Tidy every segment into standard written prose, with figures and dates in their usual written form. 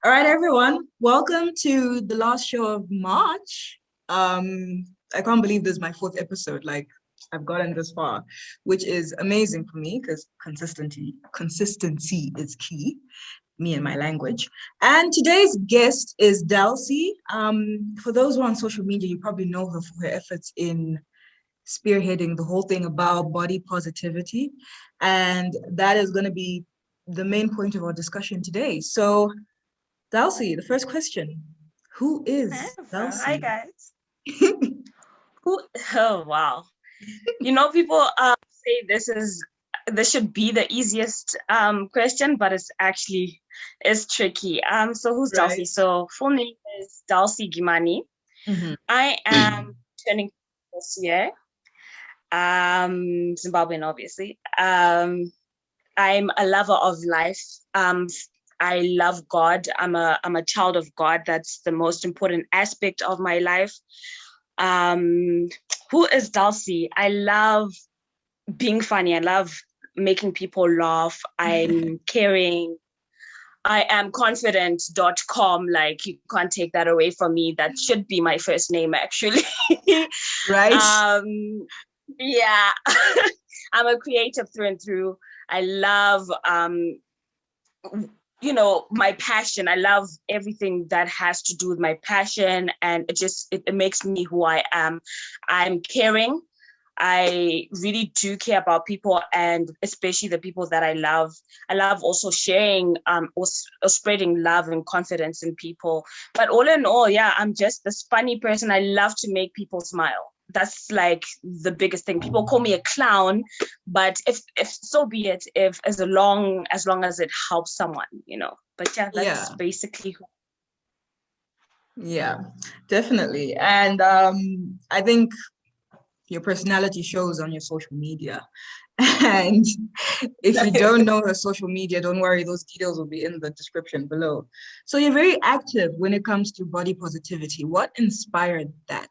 All right, everyone. Welcome to the last show of March. I can't believe this is my fourth episode. Like I've gotten this far, which is amazing for me because consistency is key. Me and my language. And today's guest is Darcy. For those who are on social media, you probably know her for her efforts in spearheading the whole thing about body positivity. And that is going to be the main point of our discussion today. So Darcy, the first question. Who is Hi Darcy? guys. Who? Oh wow. People say this should be the easiest question, but it's tricky. So who's Darcy? Right. So full name is Darcy Gimani. Mm-hmm. I am turning this year. Zimbabwean, obviously. I'm a lover of life. I love God. I'm a child of God. That's the most important aspect of my life. Who is Darcy? I love being funny. I love making people laugh. I'm caring. I am confident.com. Like you can't take that away from me. That should be my first name, actually. Right. Yeah. I'm a creative through and through. I love my passion. I love everything that has to do with my passion, and it makes me who I am. I'm caring. I really do care about people, and especially the people that I love. I love also sharing or spreading love and confidence in people. But all in all, yeah, I'm just this funny person. I love to make people smile. That's like the biggest thing. People call me a clown, but if so be it, if as long as it helps someone. But yeah, that's basically who. Yeah, definitely. And I think your personality shows on your social media. And if you don't know her social media, don't worry, those details will be in the description below. So you're very active when it comes to body positivity. What inspired that?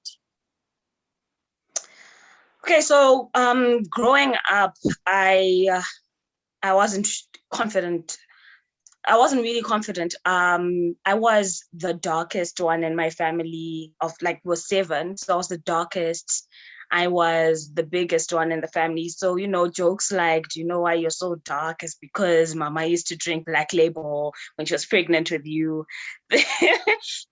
Okay, so growing up, I wasn't confident. I wasn't really confident. I was the darkest one in my family of like was 7, so I was the darkest. I was the biggest one in the family. So, jokes like, do you know why you're so dark? Is because Mama used to drink Black Label when she was pregnant with you.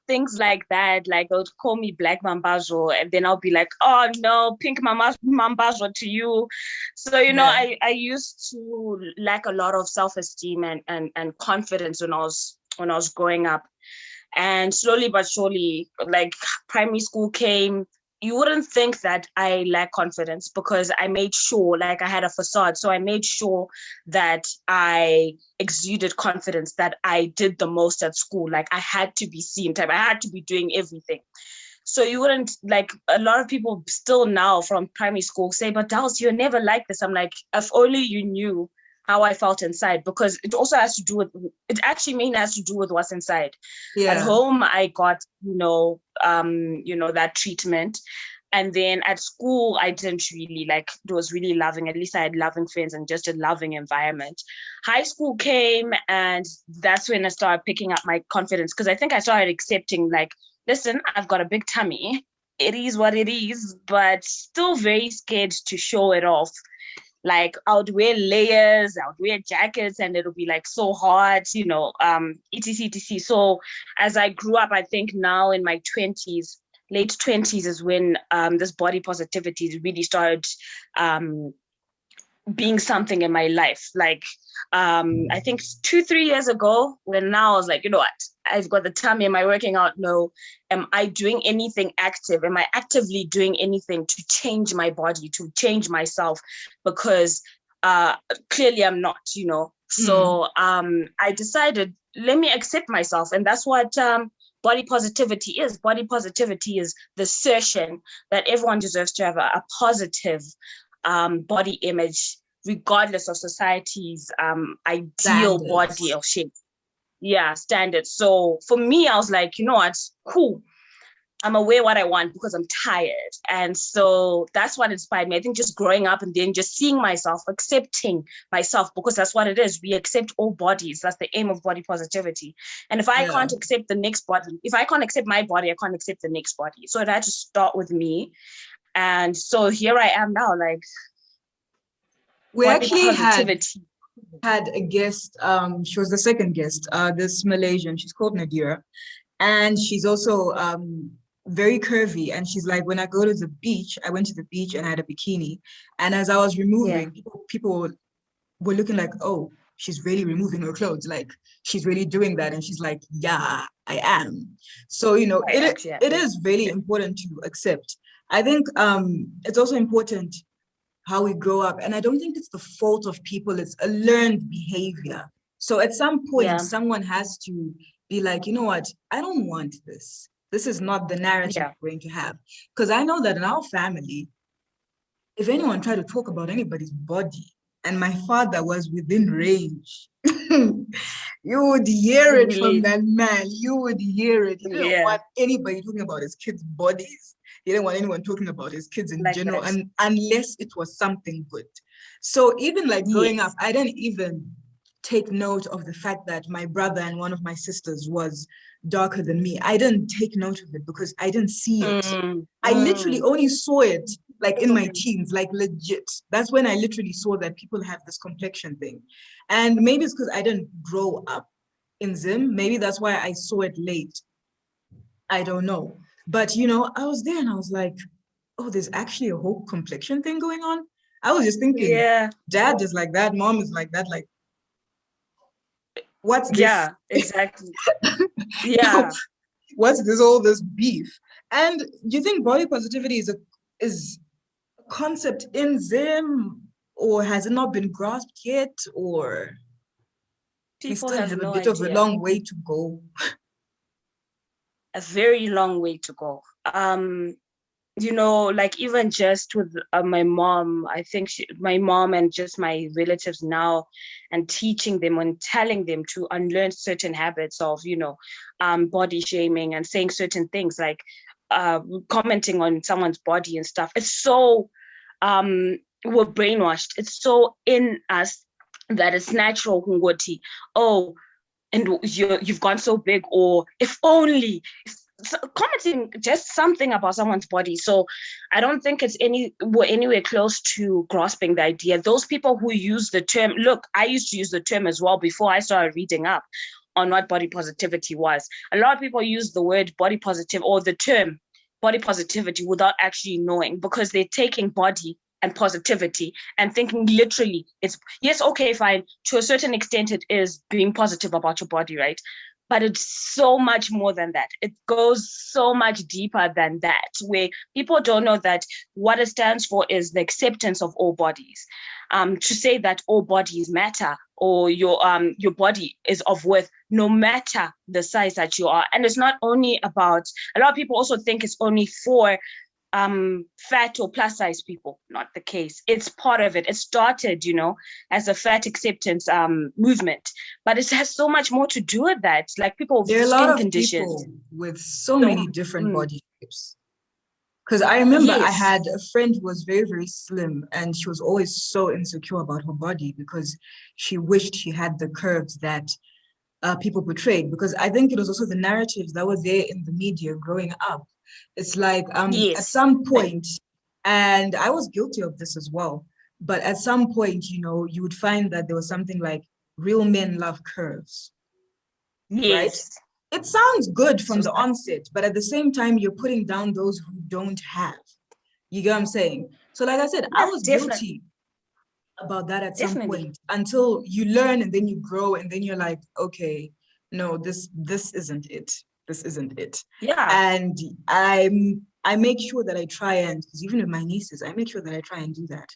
Things like that. Like, they would call me Black Mambazo, and then I'll be like, oh no, Pink Mambazo to you. So, Yeah. I used to lack a lot of self-esteem and confidence when I was growing up. And slowly but surely, like primary school came, you wouldn't think that I lack confidence because I made sure, like I had a facade. So I made sure that I exuded confidence, that I did the most at school. Like I had to be seen type. I had to be doing everything. So you wouldn't, like, a lot of people still now from primary school say, but Dals, you're never like this. I'm like, if only you knew how I felt inside, because it also has to do with, it actually mainly has to do with what's inside. At Yeah. home, I got, that treatment. And then at school, I didn't really like, it was really loving. At least I had loving friends and just a loving environment. High school came, and that's when I started picking up my confidence, because I think I started accepting, like, listen, I've got a big tummy. It is what it is, but still very scared to show it off. Like I would wear layers, I would wear jackets, and it'll be like so hot, etc, etc. So as I grew up, I think now in my 20s, late 20s is when this body positivity really started being something in my life. Like I think 2-3 years ago, when now I was like, you know what, I've got the tummy, am I working out? No. Am I doing anything active? Am I actively doing anything to change my body, to change myself? Because clearly I'm not. So I decided, let me accept myself. And that's what body positivity is. Body positivity is the assertion that everyone deserves to have a positive body image, regardless of society's ideal body or shape. Yeah, standards. So for me, I was like, you know what, cool. I'm aware what I want because I'm tired. And so that's what inspired me. I think just growing up and then just seeing myself, accepting myself, because that's what it is. We accept all bodies. That's the aim of body positivity. And if I can't accept the next body, if I can't accept my body, I can't accept the next body. So it had to start with me. And so here I am now, like, we actually had a guest, she was the second guest, this Malaysian, she's called Nadira, and she's also very curvy, and she's like, when I go to the beach, I went to the beach and I had a bikini, and as I was removing, people were looking like, oh, she's really removing her clothes, like she's really doing that, and she's like, yeah, I am. So, you know, it is really important to accept. I think it's also important how we grow up. And I don't think it's the fault of people, it's a learned behavior. So at some point, someone has to be like, you know what, I don't want this. This is not the narrative we're going to have. Because I know that in our family, if anyone tried to talk about anybody's body, and my father was within range, you would hear it from that man. You would hear it. He didn't want anybody talking about his kids' bodies. He didn't want anyone talking about his kids in general, and unless it was something good. So even like growing up, I didn't even take note of the fact that my brother and one of my sisters was darker than me. I didn't take note of it because I didn't see it. I literally only saw it like in my teens, like legit. That's when I literally saw that people have this complexion thing. And maybe it's because I didn't grow up in Zim. Maybe that's why I saw it late. I don't know. But, you know, I was there and I was like, oh, there's actually a whole complexion thing going on. I was just thinking, dad is like that, mom is like that, like, what's this? Yeah, exactly. Yeah. What's this, all this beef? And do you think body positivity is a concept in Zim, or has it not been grasped yet, or people we still have a bit of a long way to go? A very long way to go. You know, like even just with my mom, I think my mom and just my relatives now, and teaching them and telling them to unlearn certain habits of, you know, body shaming and saying certain things like commenting on someone's body and stuff. It's so, we're brainwashed. It's so in us that it's natural. Oh, and you've gone so big, or if only, commenting just something about someone's body. So I don't think we're anywhere close to grasping the idea. Those people who use the term, look, I used to use the term as well before I started reading up on what body positivity was. A lot of people use the word body positive or the term body positivity without actually knowing, because they're taking body and positivity and thinking literally it's, yes, okay, fine, to a certain extent it is being positive about your body, right? But it's so much more than that. It goes so much deeper than that, where people don't know that what it stands for is the acceptance of all bodies. To say that all bodies matter, or your body is of worth no matter the size that you are. And it's not only about, a lot of people also think it's only for fat or plus size people. Not the case. It's part of it. It started, you know, as a fat acceptance movement, but it has so much more to do with that. Like people with skin conditions, people with so many different body shapes. Because I remember I had a friend who was very, very slim, and she was always so insecure about her body because she wished she had the curves that people portrayed. Because I think it was also the narratives that were there in the media growing up. It's like at some point, and I was guilty of this as well, but at some point, you know, you would find that there was something like real men love curves, right? It sounds good from the onset, but at the same time, you're putting down those who don't have. You get what I'm saying? So like I said, I was guilty about that at some point, until you learn and then you grow and then you're like, okay, no, this isn't it. This isn't it. Yeah. And I make sure that I try, and because even with my nieces, I make sure that I try and do that.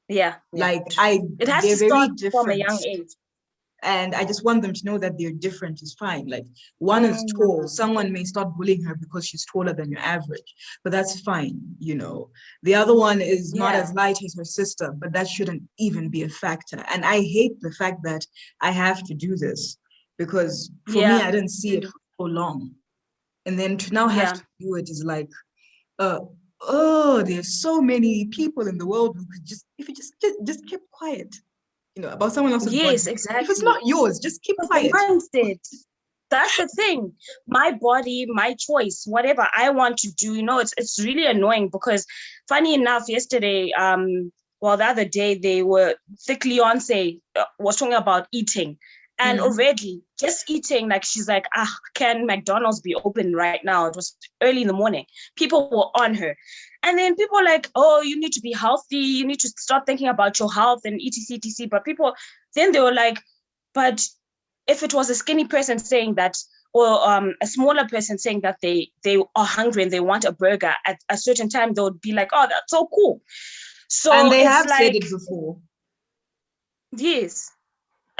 Yeah. Like it has to start from a young age. And I just want them to know that they're different is fine. Like one is tall, someone may start bullying her because she's taller than your average, but that's fine, you know. The other one is not as light as her sister, but that shouldn't even be a factor. And I hate the fact that I have to do this, because for me, I didn't see it for so long And then to now have Yeah. to do it is like, oh, there's so many people in the world who could just, if you just keep quiet, about someone else's body. Yes, If it's exactly. not yours, just keep But the quiet. mindset. That's the thing. My body, my choice, whatever I want to do, it's really annoying because funny enough, yesterday, the other day Thick Leonce was talking about eating. And already just eating, like she's like, can McDonald's be open right now? It was early in the morning. People were on her. And then people are like, oh, you need to be healthy. You need to start thinking about your health and etc, etc. But then they were like, but if it was a skinny person saying that, or a smaller person saying that they are hungry and they want a burger at a certain time, they would be like, oh, that's so cool. So And they it's have said like, it before. yes,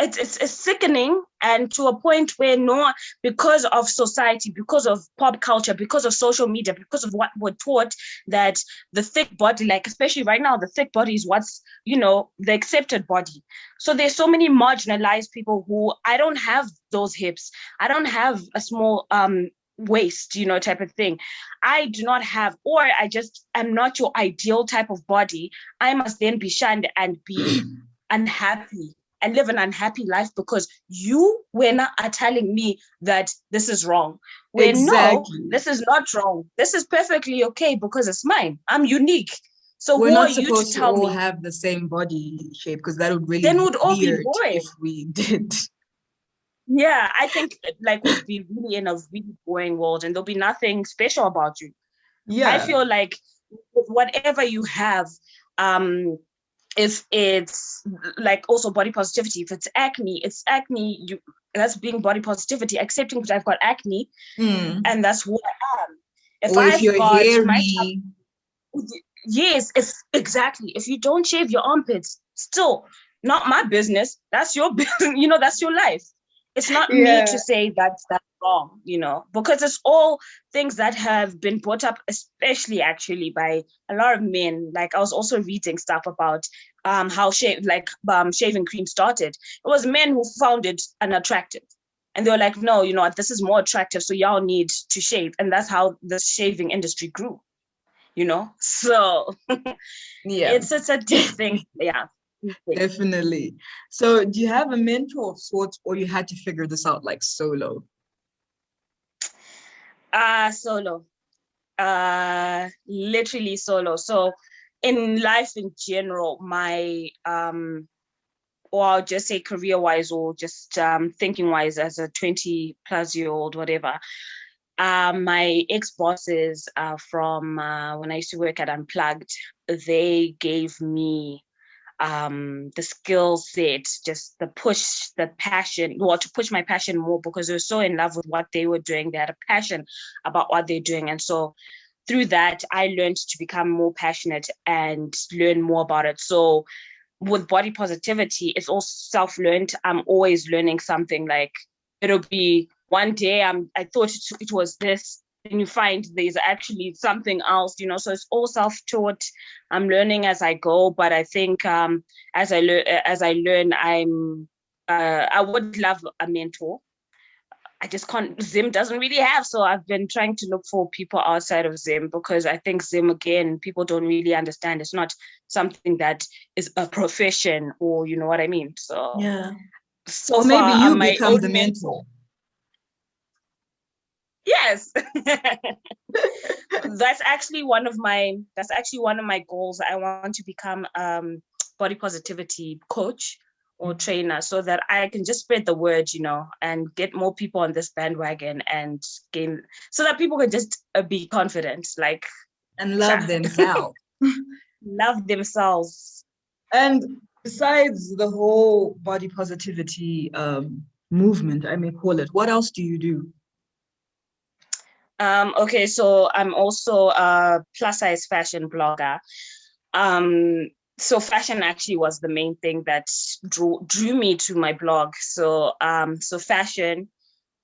it's sickening, and to a point where because of society, because of pop culture, because of social media, because of what we're taught, that the thick body, like especially right now, the thick body is what's the accepted body. So there's so many marginalized people who, I don't have those hips, I don't have a small waist, type of thing. I do not have, or I just am not your ideal type of body. I must then be shunned and be unhappy and live an unhappy life because you are telling me that this is wrong. No, this is not wrong. This is perfectly okay because it's mine. I'm unique. So we're who are not you to supposed to tell all me? have the same body shape, because that would really Then be we'd all be weird if boring. we did. Yeah, I think like we'd be really in a really boring world and there'll be nothing special about you. Yeah. I feel like with whatever you have, if it's like also body positivity, if it's acne, that's being body positivity, accepting that I've got acne and that's who I am. Or if you're hairy. Yes, if you don't shave your armpits, still not my business. That's your business, that's your life. It's not me to say that's wrong, because it's all things that have been brought up, especially actually by a lot of men. Like I was also reading stuff about how shaving cream started. It was men who found it unattractive. And they were like, no, this is more attractive, so y'all need to shave. And that's how the shaving industry grew, So yeah, it's a deep thing. Yeah. Definitely. So do you have a mentor of sorts, or you had to figure this out like solo? Solo. Literally solo. So in life in general, my or I'll just say career-wise, or just thinking-wise, as a 20-plus-year-old, whatever. My ex-bosses from when I used to work at Unplugged, they gave me the skill set, just the push, the passion, to push my passion more, because they were so in love with what they were doing. They had a passion about what they're doing. And so through that, I learned to become more passionate and learn more about it. So with body positivity, it's all self-learned. I'm always learning something. Like it'll be one day I thought it was this, and you find there's actually something else, so it's all self-taught. I'm learning as I go, but I think as I learn, I would love a mentor. I just can't, Zim doesn't really have, so I've been trying to look for people outside of Zim, because I think Zim, again, people don't really understand. It's not something that is a profession, or you know what I mean? So yeah. So or maybe far, you I'm my become own the mentor. Yes. That's actually one of my goals. I want to become body positivity coach or trainer, so that I can just spread the word, and get more people on this bandwagon and gain, so that people can just be confident, like, and love themselves. Love themselves. And besides the whole body positivity movement, I may call it, what else do you do? Okay, so I'm also a plus size fashion blogger. So fashion actually was the main thing that drew me to my blog. So fashion,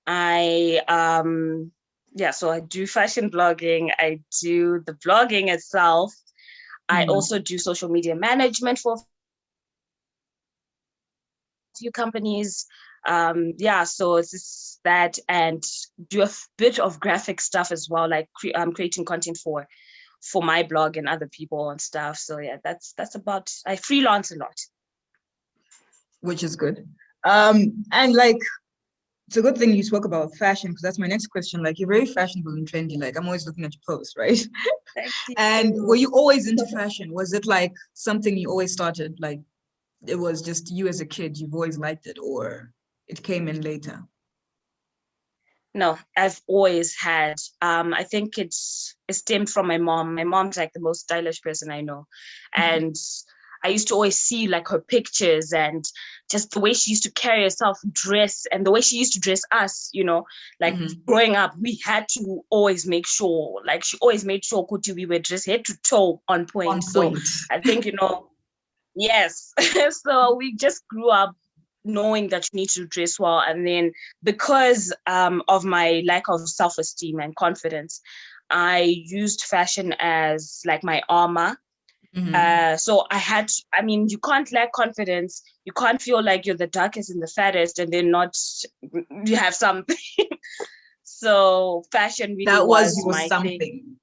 so I do fashion blogging, I do the blogging itself. I also do social media management for few companies. So it's just that, and do a bit of graphic stuff as well, like creating content for my blog and other people and stuff. So yeah, that's about, I freelance a lot. Which is good. And like, it's a good thing you spoke about fashion, because that's my next question. Like, you're very fashionable and trendy. Like, I'm always looking at your posts, right? Thank you. And were you always into fashion? Was it like something you always started? Like, it was just you as a kid, you've always liked it, or it came in later? No, I've always had. I think it stemmed from my mom. My mom's like the most stylish person I know. And I used to always see like her pictures and just the way she used to carry herself, dress, and the way she used to dress us, like growing up, we had to always make sure, like she always made sure Kuti, we were dressed head to toe on point. On So point. I think, yes. So we just grew up knowing that you need to dress well. And then because of my lack of self-esteem and confidence, I used fashion as like my armor. So you can't lack confidence. You can't feel like you're the darkest and the fattest and then not, you have something. So fashion really that was my something. thing.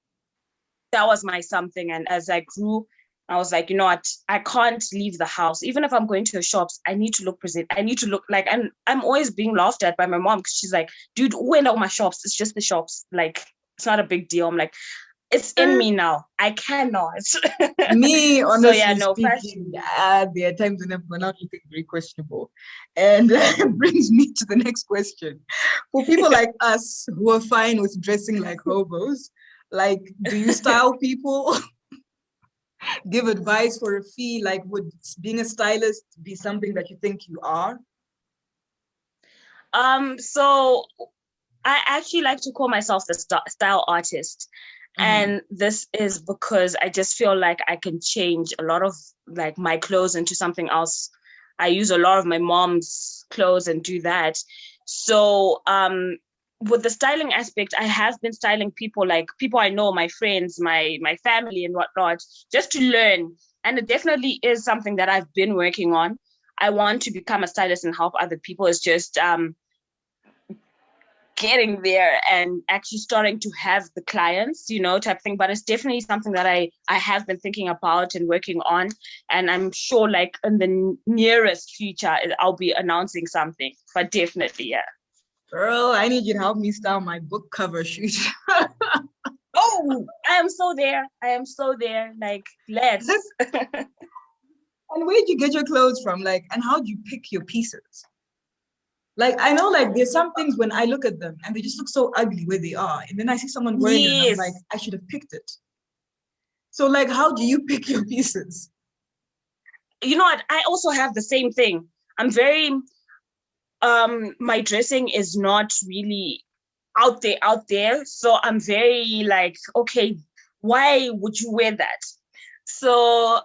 That was my something. And as I grew, I was like, you know what? I can't leave the house. Even if I'm going to the shops, I need to look present. I need to look like, and I'm always being laughed at by my mom because she's like, dude, when are my shops? It's just the shops. Like, it's not a big deal. I'm like, it's in me now. I cannot. Me, honestly speaking, fashion. There are times when I've gone out looking very questionable. And that brings me to the next question. For people like us who are fine with dressing like hobos, like, do you style people? Give advice for a fee? Like, would being a stylist be something that you think you are? So I actually like to call myself the style artist. And this is because I just feel like I can change a lot of like my clothes into something else. I use a lot of my mom's clothes and do that. So with the styling aspect, I have been styling people, like people I know, my friends, my family and whatnot, just to learn. And it definitely is something that I've been working on. I want to become a stylist and help other people. It's just getting there and actually starting to have the clients, type thing. But it's definitely something that I have been thinking about and working on. And I'm sure like in the nearest future, I'll be announcing something, but definitely, yeah. Girl, I need you to help me style my book cover shoot. Oh, I am so there. Like, let's. And where'd you get your clothes from? Like, and how do you pick your pieces? Like, I know, like, there's some things when I look at them and they just look so ugly where they are. And then I see someone wearing it and I'm like, I should have picked it. So, like, how do you pick your pieces? You know what? I also have the same thing. I'm very, my dressing is not really out there. So I'm very like, okay, why would you wear that? So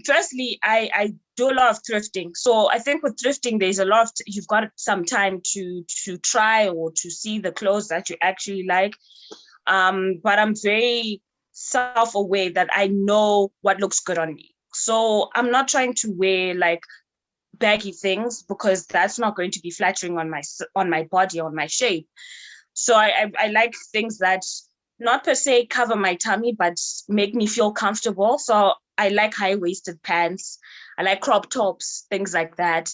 firstly, I do a lot of thrifting. So I think with thrifting, there's a lot of, you've got some time to try or to see the clothes that you actually like. But I'm very self-aware that I know what looks good on me. So I'm not trying to wear like baggy things because that's not going to be flattering on my body, on my shape. So I like things that not per se cover my tummy, but make me feel comfortable. So I like high-waisted pants. I like crop tops, things like that.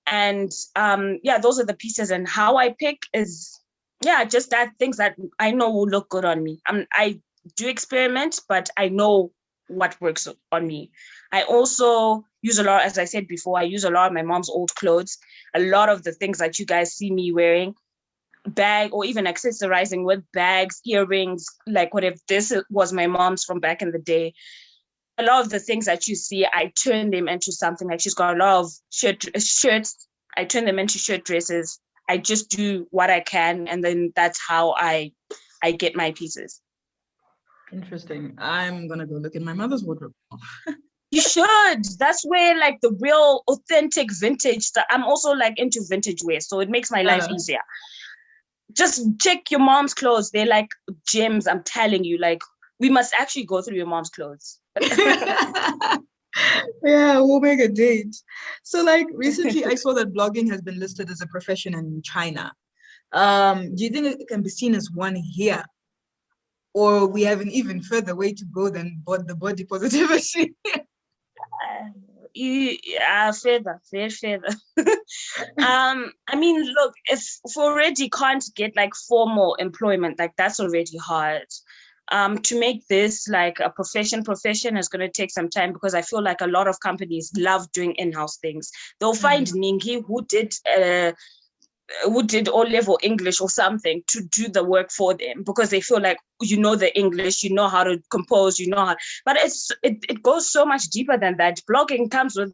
And those are the pieces. And how I pick is, just that things that I know will look good on me. I do experiment, but I know what works on me. I also use a lot, as I said before, I use a lot of my mom's old clothes. A lot of the things that you guys see me wearing, bag or even accessorizing with bags, earrings, like whatever. This was my mom's from back in the day. A lot of the things that you see, I turn them into something. Like she's got a lot of shirts. I turn them into shirt dresses. I just do what I can, and then that's how I get my pieces. Interesting. I'm gonna go look in my mother's wardrobe. You should. That's where like the real authentic vintage stuff. I'm also like into vintage wear, so it makes my life easier. Just check your mom's clothes. They're like gems. I'm telling you, like we must actually go through your mom's clothes. Yeah, we'll make a date. So like recently I saw that blogging has been listed as a profession in China. Do you think it can be seen as one here? Or we have an even further way to go than the body positivity? Further. I mean, look, if we already can't get like formal employment, like that's already hard. To make this like a profession is going to take some time, because I feel like a lot of companies love doing in-house things. They'll find Ningi who did O-level English or something to do the work for them, because they feel like, you know, the English, you know how to compose, you know how, but it goes so much deeper than that. Blogging comes with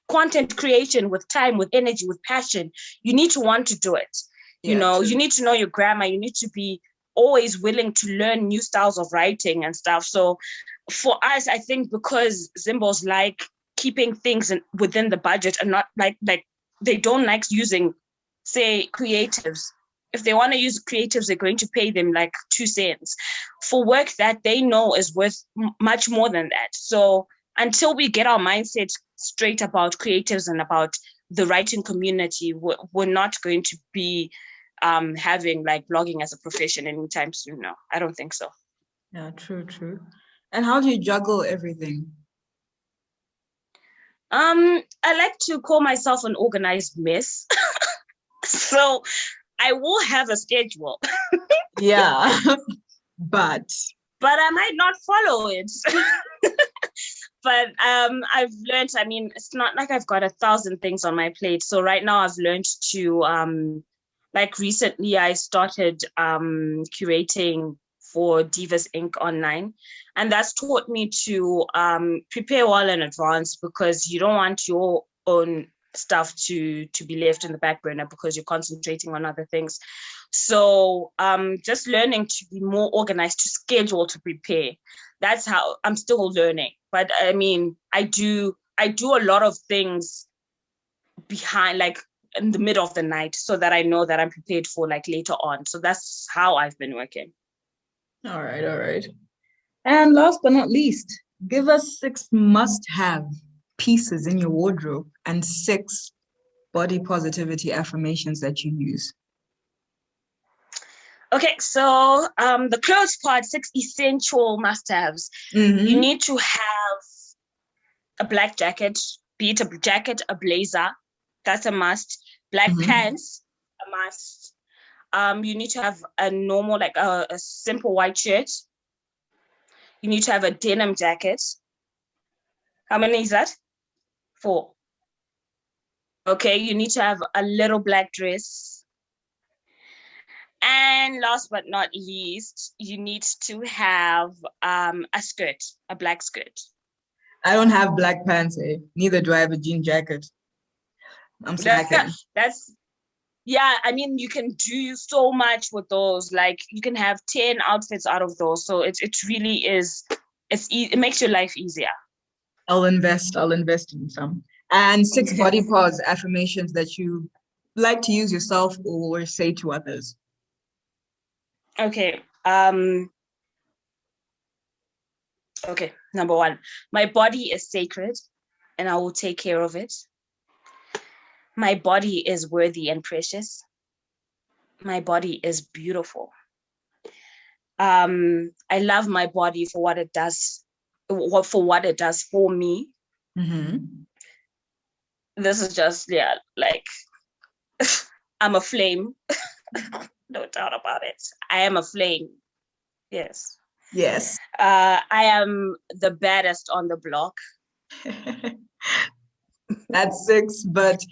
content creation, with time, with energy, with passion. You need to want to do it. You know, true. You need to know your grammar. You need to be always willing to learn new styles of writing and stuff. So for us, I think because Zimbos like keeping things within the budget and not like they don't like using, say, creatives. If they want to use creatives, they're going to pay them like 2 cents for work that they know is worth much more than that. So until we get our mindset straight about creatives and about the writing community, we're not going to be having like blogging as a profession anytime soon. No, I don't think so. Yeah, true. And how do you juggle everything? I like to call myself an organized mess. So I will have a schedule. Yeah, but I might not follow it. But I've learned, I mean, it's not like I've got 1,000 things on my plate. So right now I've learned to, like recently I started curating for Divas Inc. online. And that's taught me to prepare well in advance, because you don't want your own stuff to be left in the back burner because you're concentrating on other things. So just learning to be more organized, to schedule, to prepare. That's how I'm still learning. But I mean, I do a lot of things behind, like in the middle of the night, so that I know that I'm prepared for like later on. So that's how I've been working. All right. And last but not least, give us 6 must-have pieces in your wardrobe and 6 body positivity affirmations that you use. Okay, so the clothes part, 6 essential must-haves. Mm-hmm. You need to have a black jacket, be it a jacket, a blazer, that's a must. Black pants, a must. You need to have a normal, like a simple white shirt. You need to have a denim jacket. How many is that? 4. Okay, you need to have a little black dress. And last but not least, you need to have a skirt, a black skirt. I don't have black pants, eh? Neither do I have a jean jacket. I'm slacking. Yeah, I mean, you can do so much with those. Like, you can have 10 outfits out of those. So it really is, it makes your life easier. I'll invest in some. And 6 body pause affirmations that you like to use yourself or say to others. Okay. Okay, number 1, my body is sacred and I will take care of it. My body is worthy and precious. My body is beautiful. I love my body for what it does, for me. Mm-hmm. This is just, yeah, like, I'm a flame. No doubt about it. I am a flame. Yes. I am the baddest on the block. That's 6, but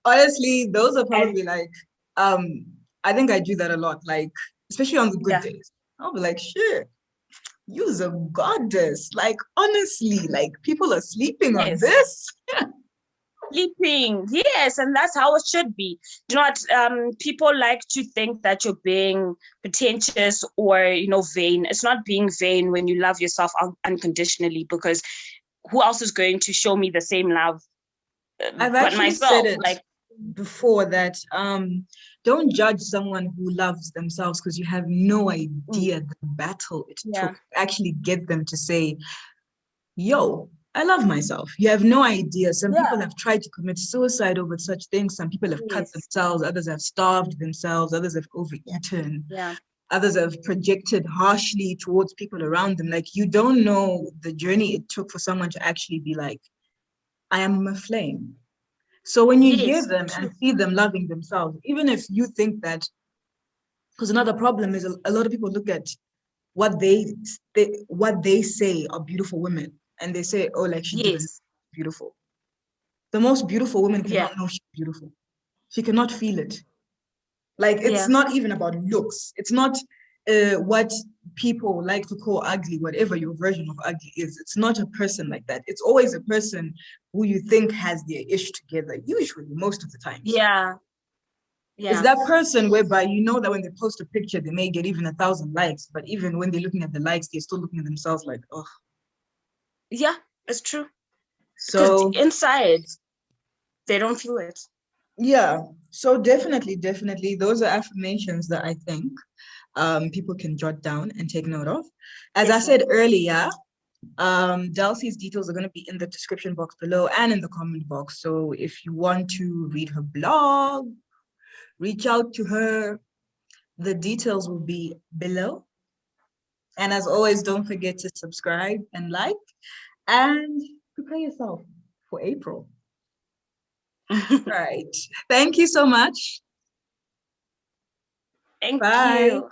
honestly, those are probably like, I think I do that a lot, like, especially on the good days. I'll be like, shit, you's a goddess. Like, honestly, like, people are sleeping on this. Sleeping, yes, and that's how it should be. Do not, people like to think that you're being pretentious or, you know, vain. It's not being vain when you love yourself unconditionally, because who else is going to show me the same love I've but actually myself? said it before that don't judge someone who loves themselves, because you have no idea the battle it took to actually get them to say, yo, I love myself. You have no idea. Some people Yeah. have tried to commit suicide over such things. Some people have cut Yes. themselves. Others have starved themselves. Others have overeaten. Yeah. Others have projected harshly towards people around them. Like, you don't know the journey it took for someone to actually be like, I am a flame. So when you hear Yes. them and True. see them loving themselves, even if you think that, because another problem is a lot of people look at what what they say are beautiful women, and they say, oh, like, she didn't Yes. beautiful. The most beautiful woman Yeah. cannot know she's beautiful. She cannot feel it. Like, it's Yeah. not even about looks. It's not what people like to call ugly, whatever your version of ugly is. It's not a person like that. It's always a person who you think has their ish together, usually, most of the times. Yeah. It's Yeah. that person whereby you know that when they post a picture, they may get even 1,000 likes, but even when they're looking at the likes, they're still looking at themselves like, oh. Yeah. It's true. Because So inside they don't feel it. yeah, so definitely, those are affirmations that I think people can jot down and take note of. As I said Definitely. earlier, Darcy's details are going to be in the description box below and in the comment box. So if you want to read her blog, reach out to her. The details will be below. And as always, don't forget to subscribe and like, and prepare yourself for April. Right. Thank you so much. Thank Bye. you.